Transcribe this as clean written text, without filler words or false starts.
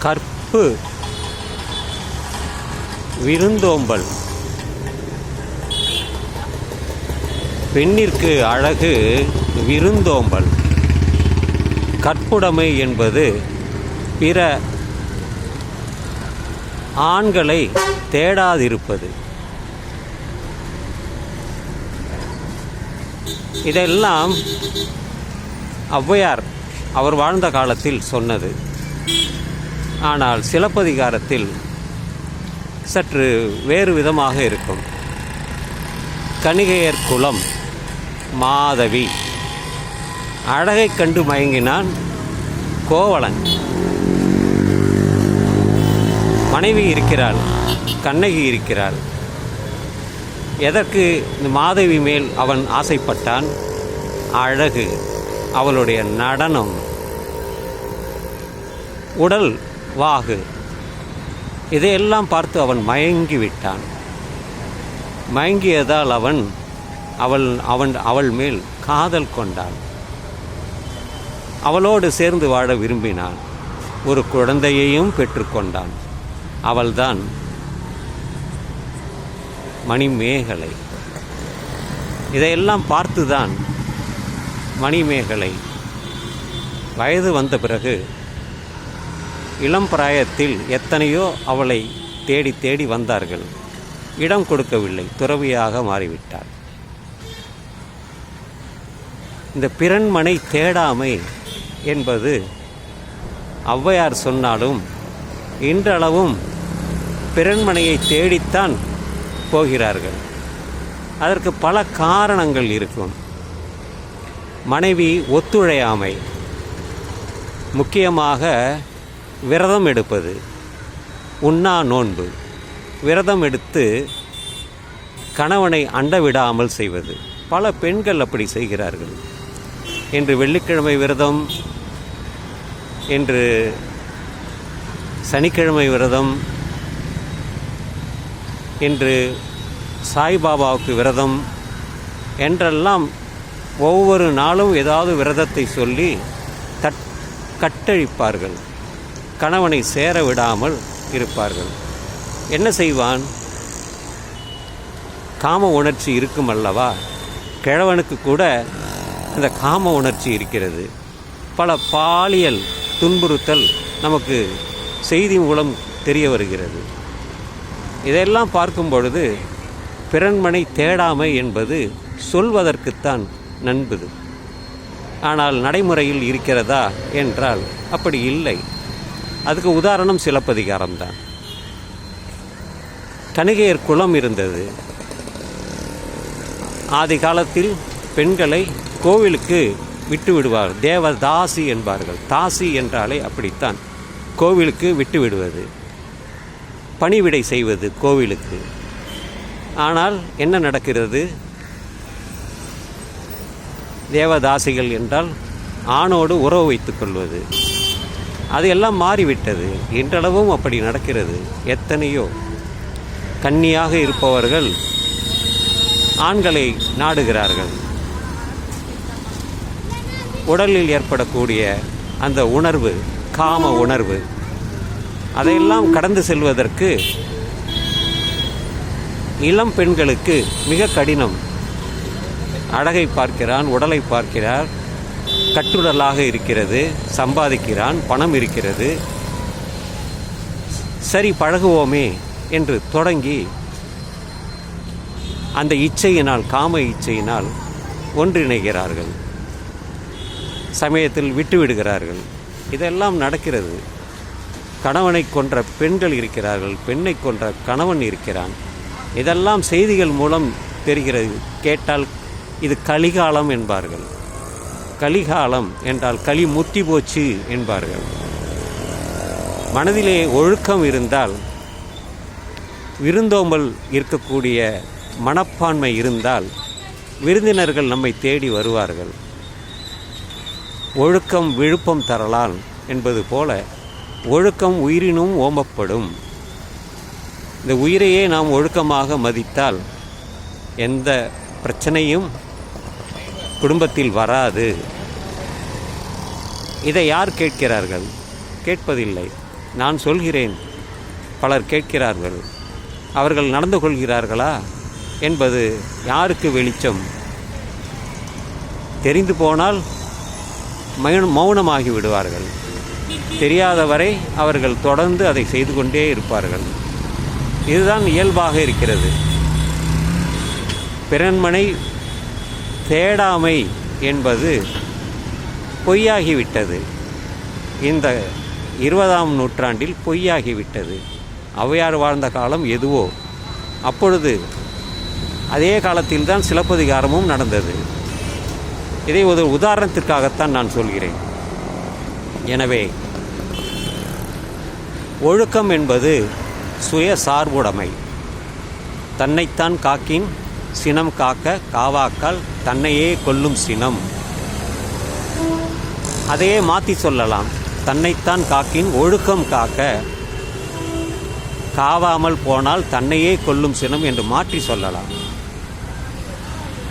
கற்பு விருந்தோம்பல். பெண்ணிற்கு அழகு விருந்தோம்பல். கற்புடைமை என்பது பிற ஆண்களை தேடாதிருப்பது. இதெல்லாம் ஔவையார் அவர் வாழ்ந்த காலத்தில் சொன்னது. ஆனால் சிலப்பதிகாரத்தில் சற்று வேறு விதமாக இருக்கும். கணிகையர் குலம் மாதவி. அழகை கண்டு மயங்கினான் கோவலன். மனைவி இருக்கிறாள், கண்ணகி இருக்கிறாள். எதற்கு இந்த மாதவி மேல் அவன் ஆசைப்பட்டான்? அழகு, அவளுடைய நடனம், உடல் வாகு, இதையெல்லாம் பார்த்து அவன் மயங்கி விட்டான். மயங்கியதால் அவள் மேல் காதல் கொண்டான். அவளோடு சேர்ந்து வாழ விரும்பினான். ஒரு குழந்தையையும் பெற்றுக்கொண்டான். அவள்தான் மணிமேகலை. இதையெல்லாம் பார்த்துதான் மணிமேகலை வயது வந்த பிறகு இளம் பிராயத்தில் எத்தனையோ அவளை தேடி தேடி வந்தார்கள். இடம் கொடுக்கவில்லை, துறவியாக மாறிவிட்டார். இந்த பிறன்மனை தேடாமை என்பது ஔவையார் சொன்னாலும் இன்றளவும் பிறன்மனையை தேடித்தான் போகிறார்கள். அதற்கு பல காரணங்கள் இருக்கும். மனைவி ஒத்துழையாமை, முக்கியமாக விரதம் எடுப்பது, உண்ணா நோன்பு, விரதம் எடுத்து கணவனை அண்ட விடாமல் செய்வது. பல பெண்கள் அப்படி செய்கிறார்கள். இன்று வெள்ளிக்கிழமை விரதம், இன்று சனிக்கிழமை விரதம், இன்று சாய்பாபாவுக்கு விரதம் என்றெல்லாம் ஒவ்வொரு நாளும் ஏதாவது விரதத்தை சொல்லி கட்டழிப்பார்கள். கணவனை சேர விடாமல் இருப்பார்கள். என்ன செய்வான்? காம உணர்ச்சி இருக்கும் அல்லவா? கிழவனுக்கு கூட அந்த காம உணர்ச்சி இருக்கிறது. பல பாலியல் துன்புறுத்தல் நமக்கு செய்தி மூலம் தெரிய வருகிறது. இதெல்லாம் பார்க்கும் பொழுது பிறன்மனை தேடாமை என்பது சொல்வதற்குத்தான் நண்பது. ஆனால் நடைமுறையில் இருக்கிறதா என்றால் அப்படி இல்லை. அதுக்கு உதாரணம் சிலப்பதிகாரம்தான். கணிகையர் குலம் இருந்தது. ஆதி காலத்தில் பெண்களை கோவிலுக்கு விட்டு விடுவார். தேவதாசி என்பார்கள். தாசி என்றாலே அப்படித்தான், கோவிலுக்கு விட்டு விடுவது, பணிவிடை செய்வது கோவிலுக்கு. ஆனால் என்ன நடக்கிறது? தேவதாசிகள் என்றால் ஆணோடு உறவு வைத்துக் கொள்வது. அது எல்லாம் மாறிவிட்டது. இன்றளவும் அப்படி நடக்கிறது. எத்தனையோ கன்னியாக இருப்பவர்கள் ஆண்களை நாடுகிறார்கள். உடலில் ஏற்படக்கூடிய அந்த உணர்வு, காம உணர்வு, அதையெல்லாம் கடந்து செல்வதற்கு இளம் பெண்களுக்கு மிக கடினம். அழகை பார்க்கிறான், உடலை பார்க்கிறார், கட்டுடலாக இருக்கிறது, சம்பாதிக்கிறான், பணம் இருக்கிறது, சரி பழகுவோமே என்று தொடங்கி அந்த இச்சையினால், காம இச்சையினால் ஒன்றிணைகிறார்கள். சமயத்தில் விட்டுவிடுகிறார்கள். இதெல்லாம் நடக்கிறது. கணவனை கொன்ற பெண்கள் இருக்கிறார்கள், பெண்ணை கொன்ற கணவன் இருக்கிறான். இதெல்லாம் செய்திகள் மூலம் தெரிகிறது. கேட்டால் இது கலிகாலம் என்பார்கள். கலிகாலம் என்றால் களி முத்தி போச்சு என்பார்கள். மனதிலே ஒழுக்கம் இருந்தால், விருந்தோம்பல் இருக்கக்கூடிய மனப்பான்மை இருந்தால் விருந்தினர்கள் நம்மை தேடி வருவார்கள். ஒழுக்கம் விழுப்பம் தரலான் என்பது போல ஒழுக்கம் உயிரினும் ஓம்பப்படும். இந்த உயிரையே நாம் ஒழுக்கமாக மதித்தால் எந்த பிரச்சனையும் குடும்பத்தில் வராது. இதை யார் கேட்கிறார்கள்? கேட்பதில்லை. நான் சொல்கிறேன், பலர் கேட்கிறார்கள், அவர்கள் நடந்து கொள்கிறார்களா என்பது யாருக்கு வெளிச்சம்? தெரிந்து போனால் மௌனமாகி விடுவார்கள். தெரியாதவரை அவர்கள் தொடர்ந்து அதை செய்து கொண்டே இருப்பார்கள். இதுதான் இயல்பாக இருக்கிறது. பிறன்மனை தேடாமை என்பது பொய்யாகிவிட்டது. இந்த 20ஆம் நூற்றாண்டில் பொய்யாகிவிட்டது. ஔவையார் வாழ்ந்த காலம் எதுவோ அப்பொழுது அதே காலத்தில்தான் சிலப்பதிகாரமும் நடந்தது. இதை ஒரு உதாரணத்திற்காகத்தான் நான் சொல்கிறேன். எனவே ஒழுக்கம் என்பது சுய சார்புடைமை. தன்னைத்தான் காக்கின் சினம் காக்க காவாக்கால் தன்னையே கொல்லும் சினம். அதையே மாற்றி சொல்லலாம். தன்னைத்தான் காக்கின் ஒழுக்கம் காக்க காவாமல் போனால் தன்னையே கொல்லும் சினம் என்று மாற்றி சொல்லலாம்.